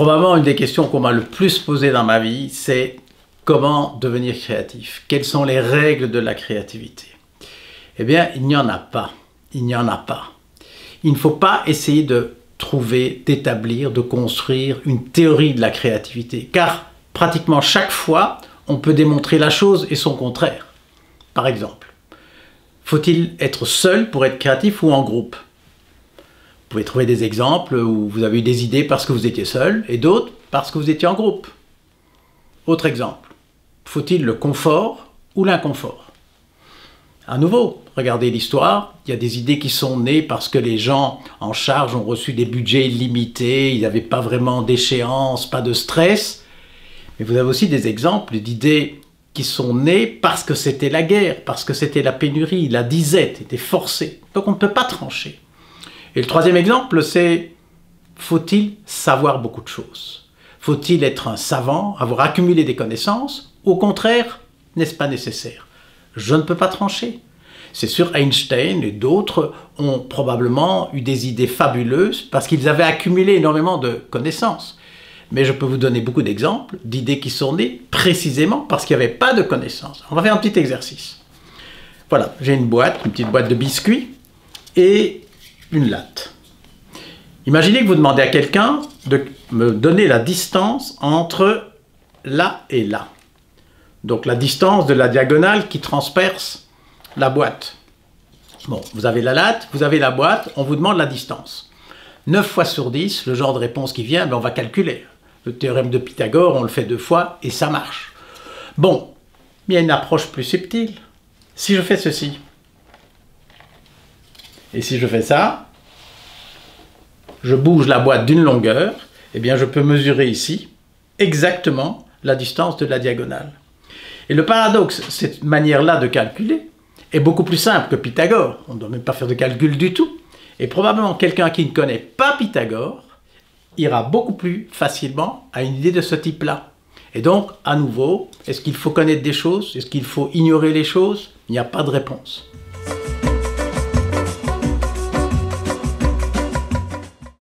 Probablement une des questions qu'on m'a le plus posées dans ma vie, c'est comment devenir créatif? Quelles sont les règles de la créativité? Eh bien, il n'y en a pas. Il n'y en a pas. Il ne faut pas essayer de trouver, d'établir, de construire une théorie de la créativité, car pratiquement chaque fois, on peut démontrer la chose et son contraire. Par exemple, faut-il être seul pour être créatif ou en groupe? Vous pouvez trouver des exemples où vous avez eu des idées parce que vous étiez seul et d'autres parce que vous étiez en groupe. Autre exemple, faut-il le confort ou l'inconfort? À nouveau, regardez l'histoire, il y a des idées qui sont nées parce que les gens en charge ont reçu des budgets illimités, ils n'avaient pas vraiment d'échéance, pas de stress. Mais vous avez aussi des exemples d'idées qui sont nées parce que c'était la guerre, parce que c'était la pénurie, la disette était forcée. Donc on ne peut pas trancher. Et le troisième exemple, c'est faut-il savoir beaucoup de choses? Faut-il être un savant, avoir accumulé des connaissances? Au contraire, n'est-ce pas nécessaire? Je ne peux pas trancher. C'est sûr, Einstein et d'autres ont probablement eu des idées fabuleuses parce qu'ils avaient accumulé énormément de connaissances. Mais je peux vous donner beaucoup d'exemples d'idées qui sont nées précisément parce qu'il n'y avait pas de connaissances. On va faire un petit exercice. Voilà, j'ai une petite boîte de biscuits et une latte. Imaginez que vous demandez à quelqu'un de me donner la distance entre là et là. Donc la distance de la diagonale qui transperce la boîte. Bon, vous avez la latte, vous avez la boîte, on vous demande la distance. 9 fois sur 10, le genre de réponse qui vient, ben on va calculer. Le théorème de Pythagore, on le fait 2 fois et ça marche. Bon, il y a une approche plus subtile. Si je fais ceci, et si je fais ça, je bouge la boîte d'une longueur, eh bien je peux mesurer ici exactement la distance de la diagonale. Et le paradoxe, cette manière-là de calculer est beaucoup plus simple que Pythagore. On ne doit même pas faire de calcul du tout. Et probablement quelqu'un qui ne connaît pas Pythagore ira beaucoup plus facilement à une idée de ce type-là. Et donc, à nouveau, est-ce qu'il faut connaître des choses? Est-ce qu'il faut ignorer les choses? Il n'y a pas de réponse.